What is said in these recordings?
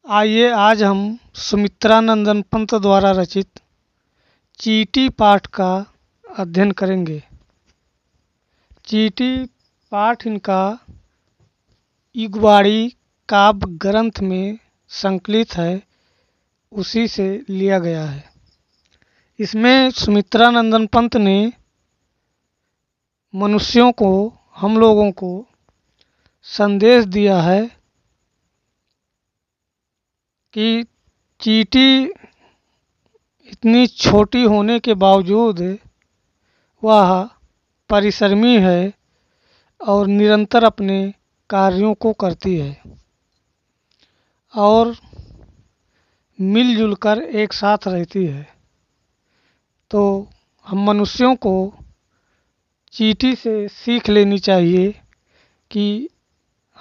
आइए आज हम सुमित्रा नंदन पंत द्वारा रचित चींटी पाठ का अध्ययन करेंगे। चींटी पाठ इनका इगवाड़ी काव्य ग्रंथ में संकलित है, उसी से लिया गया है। इसमें सुमित्रा नंदन पंत ने मनुष्यों को, हम लोगों को संदेश दिया है कि चींटी इतनी छोटी होने के बावजूद वह परिश्रमी है और निरंतर अपने कार्यों को करती है और मिलजुल कर एक साथ रहती है। तो हम मनुष्यों को चींटी से सीख लेनी चाहिए कि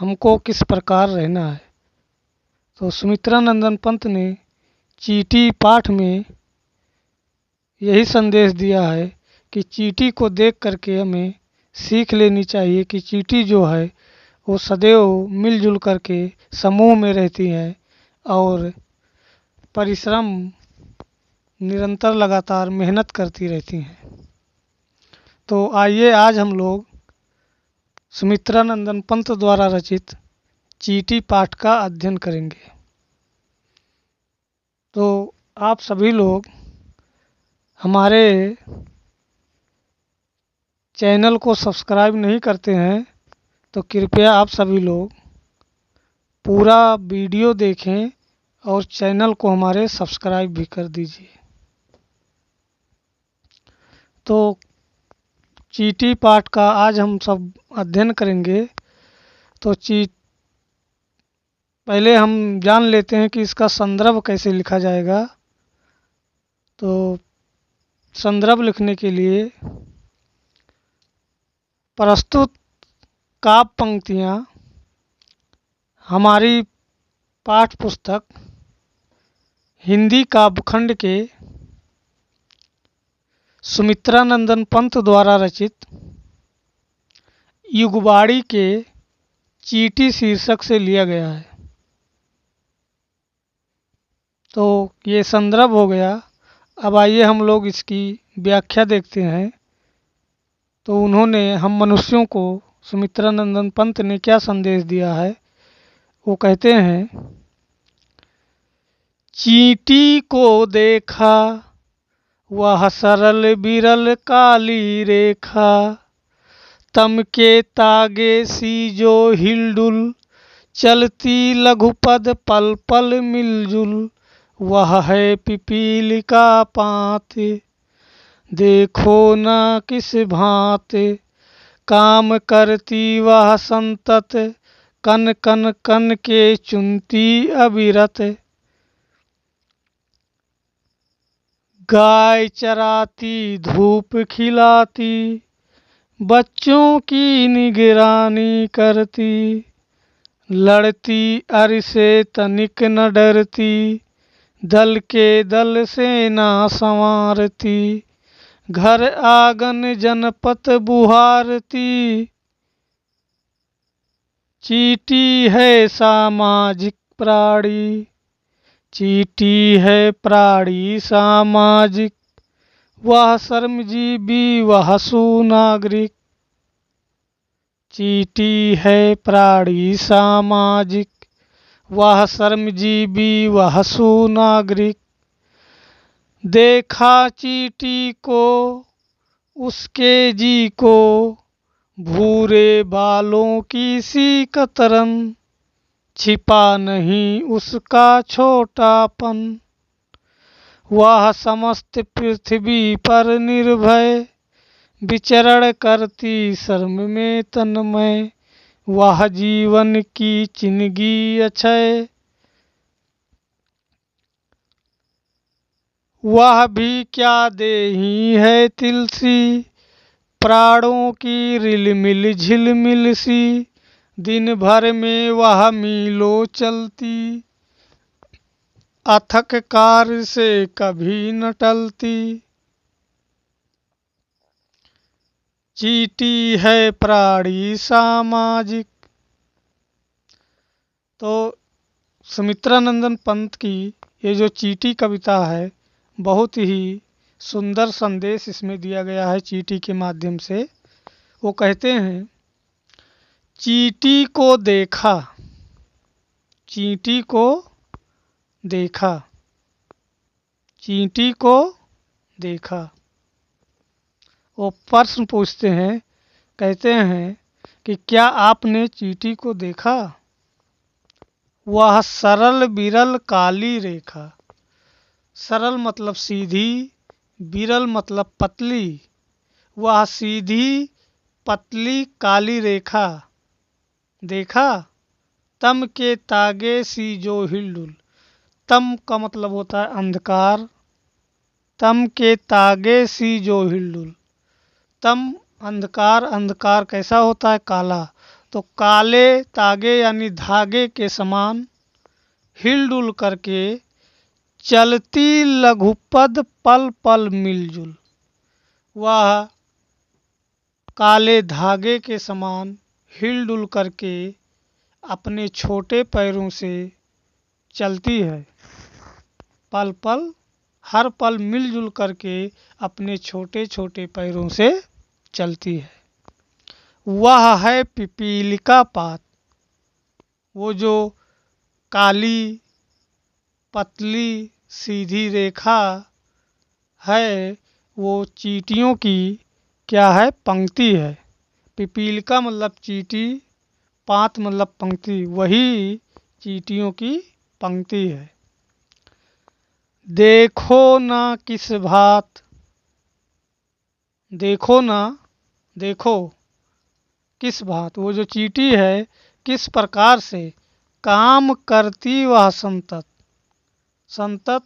हमको किस प्रकार रहना है। तो सुमित्रा नंदन पंत ने चींटी पाठ में यही संदेश दिया है कि चींटी को देख करके हमें सीख लेनी चाहिए कि चींटी जो है वो सदैव मिलजुल करके समूह में रहती हैं और परिश्रम निरंतर लगातार मेहनत करती रहती हैं। तो आइए आज हम लोग सुमित्रा नंदन पंत द्वारा रचित चींटी पाठ का अध्ययन करेंगे। तो आप सभी लोग हमारे चैनल को सब्सक्राइब नहीं करते हैं तो कृपया आप सभी लोग पूरा वीडियो देखें और चैनल को हमारे सब्सक्राइब भी कर दीजिए। तो चींटी पाठ का आज हम सब अध्ययन करेंगे। तो पहले हम जान लेते हैं कि इसका संदर्भ कैसे लिखा जाएगा। तो संदर्भ लिखने के लिए प्रस्तुत काव्य पंक्तियाँ हमारी पाठ पुस्तक हिंदी काव्यखंड के सुमित्रा नंदन पंत द्वारा रचित युगवाड़ी के चींटी शीर्षक से लिया गया है। तो ये संदर्भ हो गया। अब आइए हम लोग इसकी व्याख्या देखते हैं। तो उन्होंने हम मनुष्यों को, सुमित्रा नंदन पंत ने क्या संदेश दिया है। वो कहते हैं, चींटी को देखा वह सरल बिरल काली रेखा, तम के तागे सी जो हिलडुल, चलती लघुपद पल पल मिलजुल, वह है पिपीलिका पात, देखो न किस भांत, काम करती वह संतत, कन कन कन के चुनती अविरत, गाय चराती धूप खिलाती, बच्चों की निगरानी करती, लड़ती अर से तनिक न डरती, दल के दल सेना संवारती, घर आंगन जनपत बुहारती, चींटी है सामाजिक प्राणी, चींटी है प्राणी सामाजिक, वह श्रमजीवी वह सुनागरिक, चींटी है प्राणी सामाजिक, वह श्रमजीवी वह सुनागरिक, देखा चींटी को उसके जी को, भूरे बालों की सी कतरन, छिपा नहीं उसका छोटापन, वह समस्त पृथ्वी पर निर्भय, विचरण करती शर्म में तन्मय, वह जीवन की चिनगी अक्षय, वह भी क्या देही है तिलसी, प्राणों की रिलमिल झिलमिल सी, दिन भर में वह मीलों चलती, अथक कार्य से कभी न टलती, चींटी है प्राणी सामाजिक। तो सुमित्रानंदन पंत की ये जो चींटी कविता है, बहुत ही सुंदर संदेश इसमें दिया गया है चींटी के माध्यम से। वो कहते हैं, चींटी को देखा, चींटी को देखा, चींटी को देखा। वो प्रश्न पूछते हैं, कहते हैं कि क्या आपने चींटी को देखा? वह सरल बिरल काली रेखा, सरल मतलब सीधी, बिरल मतलब पतली, वह सीधी पतली काली रेखा देखा, तम के तागे सी जो हिलडुल। तम का मतलब होता है अंधकार, तम के तागे सी जो हिलडुल। तम अंधकार, अंधकार कैसा होता है? काला। तो काले तागे यानी धागे के समान हिलडुल करके चलती लघुपद पल पल मिलजुल। वह काले धागे के समान हिलडुल करके अपने छोटे पैरों से चलती है, पल पल, हर पल मिलजुल करके अपने छोटे छोटे पैरों से चलती है। वह है पिपीलिका पात, वो जो काली पतली सीधी रेखा है, वो चींटियों की क्या है? पंक्ति है। पिपीलिका मतलब चींटी, पात मतलब पंक्ति, वही चींटियों की पंक्ति है। देखो ना किस भात, देखो ना, देखो किस भात, वो जो चींटी है किस प्रकार से काम करती वह संतत। संतत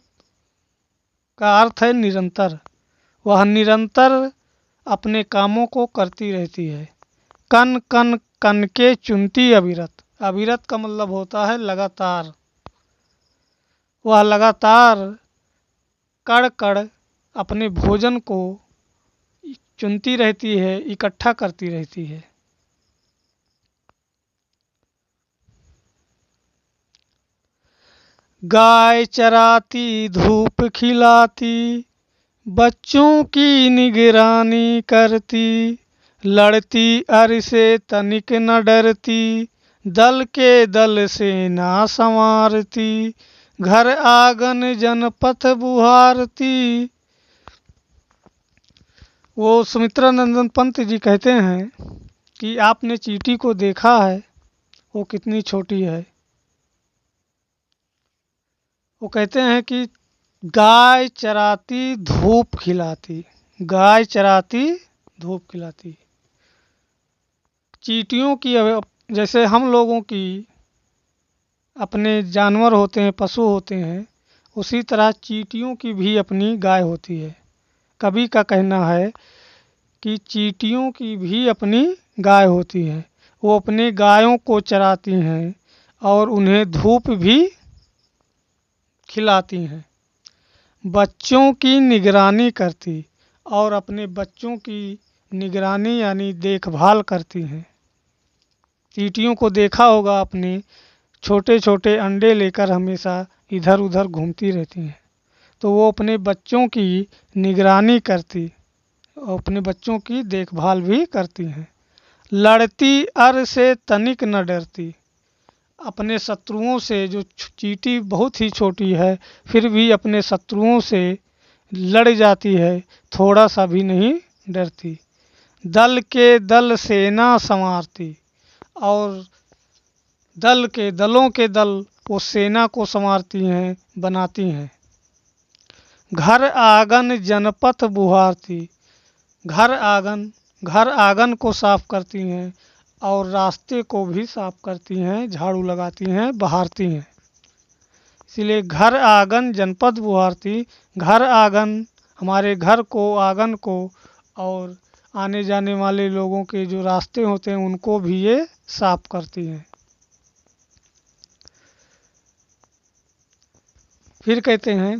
का अर्थ है निरंतर, वह निरंतर अपने कामों को करती रहती है। कन कन कन के चुनती अविरत, अविरत का मतलब होता है लगातार, वह लगातार कड़ कड़ अपने भोजन को चुनती रहती है, इकट्ठा करती रहती है। गाय चराती धूप खिलाती, बच्चों की निगरानी करती, लड़ती अर से तनिक न डरती, दल के दल सेना संवारती, घर आंगन जनपथ बुहारती। वो सुमित्रानंदन पंत जी कहते हैं कि आपने चींटी को देखा है, वो कितनी छोटी है। वो कहते हैं कि गाय चराती धूप खिलाती, गाय चराती धूप खिलाती। चींटियों की जैसे हम लोगों की अपने जानवर होते हैं, पशु होते हैं, उसी तरह चींटियों की भी अपनी गाय होती है। कवि का कहना है कि चींटियों की भी अपनी गाय होती है, वो अपने गायों को चराती हैं और उन्हें धूप भी खिलाती हैं, बच्चों की निगरानी करती और अपने बच्चों की निगरानी यानी देखभाल करती हैं। चींटियों को देखा होगा, अपने छोटे छोटे अंडे लेकर हमेशा इधर उधर घूमती रहती हैं, तो वो अपने बच्चों की निगरानी करती और अपने बच्चों की देखभाल भी करती हैं। लड़ती अर से तनिक न डरती, अपने शत्रुओं से, जो चींटी बहुत ही छोटी है फिर भी अपने शत्रुओं से लड़ जाती है, थोड़ा सा भी नहीं डरती। दल के दल सेना संवारती, और दल के दलों के दल वो सेना को संवारती हैं, बनाती हैं। घर आंगन जनपथ बुहारती, घर आंगन को साफ करती हैं और रास्ते को भी साफ करती हैं, झाड़ू लगाती हैं, बहारती हैं। इसलिए घर आंगन जनपद बुहारती, घर आंगन हमारे घर को, आंगन को, और आने जाने वाले लोगों के जो रास्ते होते हैं उनको भी ये साफ करती हैं। फिर कहते हैं,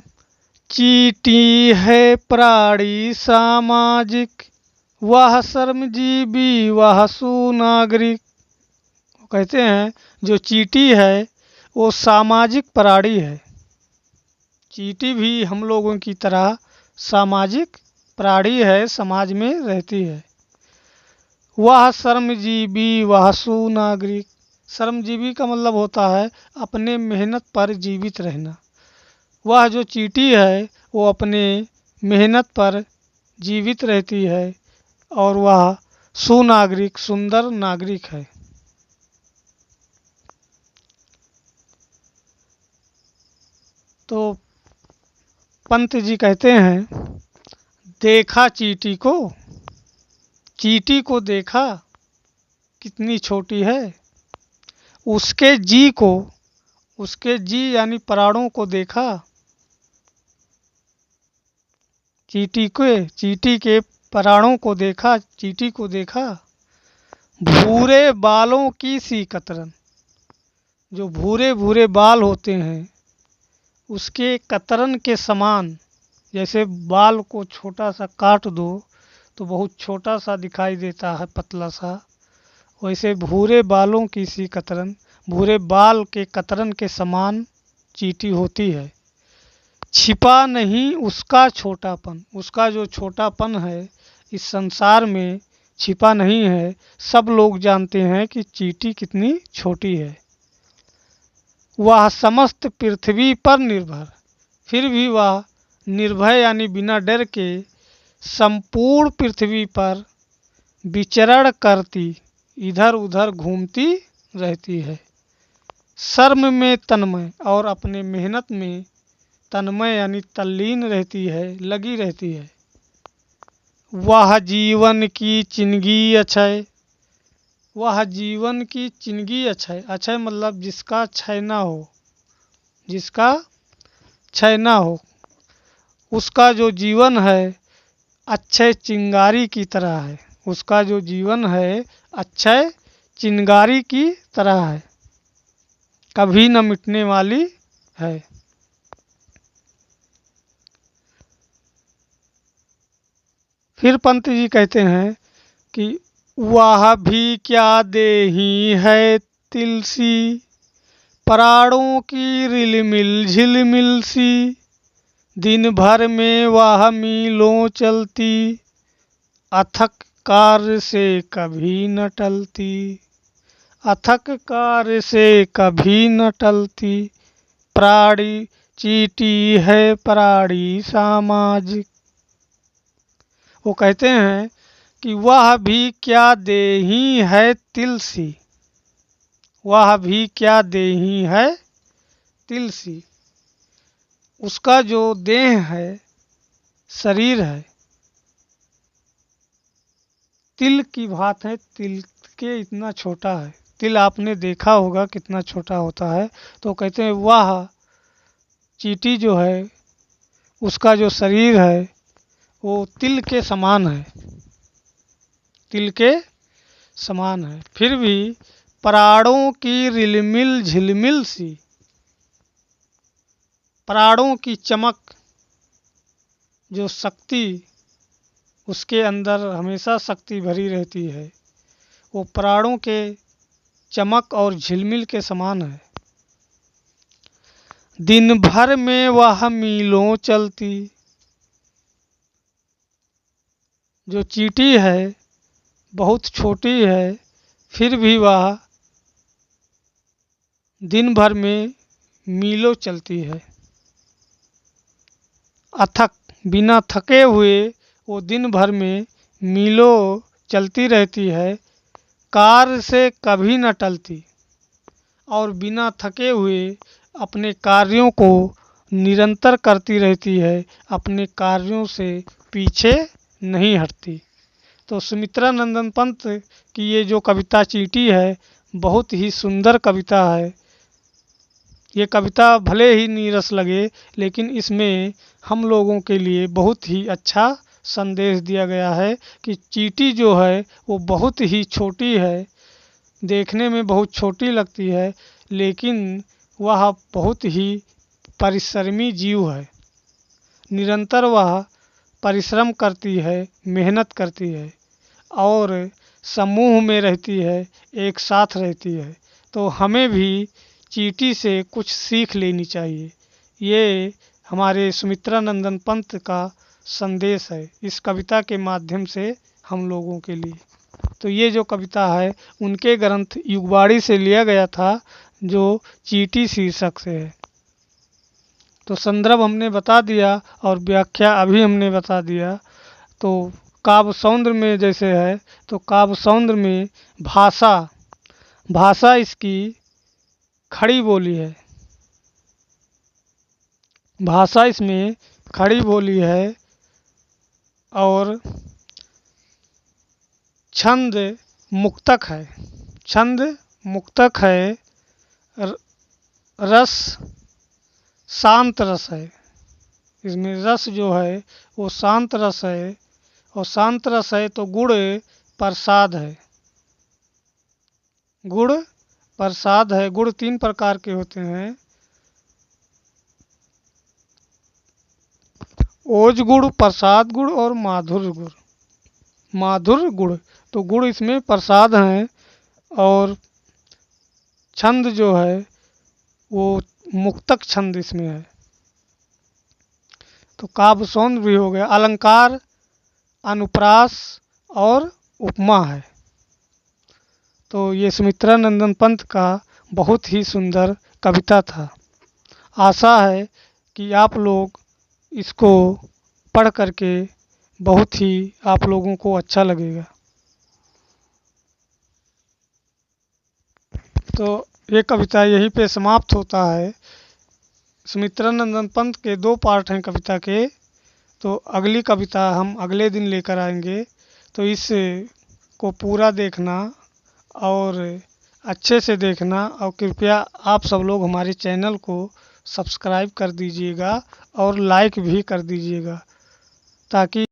चींटी है प्राणी सामाजिक, वह श्रमजीवी वह सुनागरिक। कहते हैं जो चींटी है वो सामाजिक प्राणी है। चींटी भी हम लोगों की तरह सामाजिक प्राणी है, समाज में रहती है। वह श्रमजीवी वह सुनागरिक। श्रमजीवी का मतलब होता है अपने मेहनत पर जीवित रहना। वह जो चींटी है वो अपने मेहनत पर जीवित रहती है और वह सुनागरिक सुंदर नागरिक है। तो पंत जी कहते हैं, देखा चींटी को देखा कितनी छोटी है। उसके जी को, उसके जी यानी प्राणों को देखा। चींटी के प्राणों को देखा, चींटी को देखा। भूरे बालों की सी कतरन। जो भूरे भूरे बाल होते हैं उसके कतरन के समान। जैसे बाल को छोटा सा काट दो तो बहुत छोटा सा दिखाई देता है, पतला सा, वैसे भूरे बालों की सी कतरन, भूरे बाल के कतरन के समान चींटी होती है। छिपा नहीं उसका छोटापन। उसका जो छोटापन है इस संसार में छिपा नहीं है। सब लोग जानते हैं कि चींटी कितनी छोटी है। वह समस्त पृथ्वी पर निर्भर। फिर भी वह निर्भय यानी बिना डर के संपूर्ण पृथ्वी पर विचरण करती, इधर उधर घूमती रहती है। शर्म में तन्मय और अपने मेहनत में तन्मय यानी तल्लीन रहती है, लगी रहती है। वह जीवन की चिंगी अक्षय। वह जीवन की चिंगी अक्षय। अक्षय मतलब जिसका क्षय ना हो, जिसका क्षय ना हो। उसका जो जीवन है अक्षय चिंगारी की तरह है। उसका जो जीवन है अक्षय चिंगारी की तरह है, कभी न मिटने वाली है। फिर पंत जी कहते हैं कि वह भी क्या देही है तिलसी, प्राणों की रिलमिल झिलमिल सी। दिन भर में वह मीलों चलती, अथक कार्य से कभी न टलती। अथक कार्य से कभी न टलती। प्राणी चींटी है प्राणी सामाजिक। वो कहते हैं कि वह भी क्या देही है तिलसी। वह भी क्या देही है तिलसी। उसका जो देह है, शरीर है, तिल की भांति है। तिल के इतना छोटा है। तिल आपने देखा होगा कितना छोटा होता है। तो कहते हैं वह चींटी जो है उसका जो शरीर है वो तिल के समान है, तिल के समान है। फिर भी प्राणों की रिलमिल झिलमिल सी। प्राणों की चमक, जो शक्ति उसके अंदर हमेशा शक्ति भरी रहती है, वो प्राणों के चमक और झिलमिल के समान है। दिन भर में वह मीलों चलती। जो चींटी है बहुत छोटी है, फिर भी वह दिन भर में मीलों चलती है। अथक बिना थके हुए वो दिन भर में मीलों चलती रहती है। कार्य से कभी न टलती और बिना थके हुए अपने कार्यों को निरंतर करती रहती है, अपने कार्यों से पीछे नहीं हटती। तो सुमित्रा नंदन पंत की ये जो कविता चींटी है बहुत ही सुंदर कविता है। ये कविता भले ही नीरस लगे लेकिन इसमें हम लोगों के लिए बहुत ही अच्छा संदेश दिया गया है कि चींटी जो है वो बहुत ही छोटी है, देखने में बहुत छोटी लगती है, लेकिन वह बहुत ही परिश्रमी जीव है। निरंतर वह परिश्रम करती है, मेहनत करती है और समूह में रहती है, एक साथ रहती है। तो हमें भी चींटी से कुछ सीख लेनी चाहिए। ये हमारे सुमित्रानंदन पंत का संदेश है इस कविता के माध्यम से हम लोगों के लिए। तो ये जो कविता है उनके ग्रंथ युगवाणी से लिया गया था, जो चींटी शीर्षक से है। तो संदर्भ हमने बता दिया और व्याख्या अभी हमने बता दिया। तो काव्य सौंदर्य में जैसे है, तो काव्य सौंदर्य में भाषा इसकी खड़ी बोली है। भाषा इसमें खड़ी बोली है और छंद मुक्तक है। छंद मुक्तक है। रस शांत रस है। इसमें रस जो है वो शांत रस है, और शांत रस है तो गुण प्रसाद है। गुण प्रसाद है। गुण 3 प्रकार के होते हैं, ओज गुण, प्रसाद गुण और माधुर्य गुण। माधुर्य गुण, तो गुण इसमें प्रसाद हैं, और छंद जो है वो मुक्तक छंद इसमें है। तो काव्य सौंदर्य भी हो गया। अलंकार, अनुप्रास और उपमा है। तो ये सुमित्रानंदन पंत का बहुत ही सुंदर कविता था। आशा है कि आप लोग इसको पढ़ करके बहुत ही आप लोगों को अच्छा लगेगा। तो ये कविता यहीं पे समाप्त होता है। सुमित्रानंदन पंत के 2 पार्ट हैं कविता के, तो अगली कविता हम अगले दिन लेकर आएंगे। तो इस को पूरा देखना और अच्छे से देखना, और कृपया आप सब लोग हमारे चैनल को सब्सक्राइब कर दीजिएगा और लाइक भी कर दीजिएगा, ताकि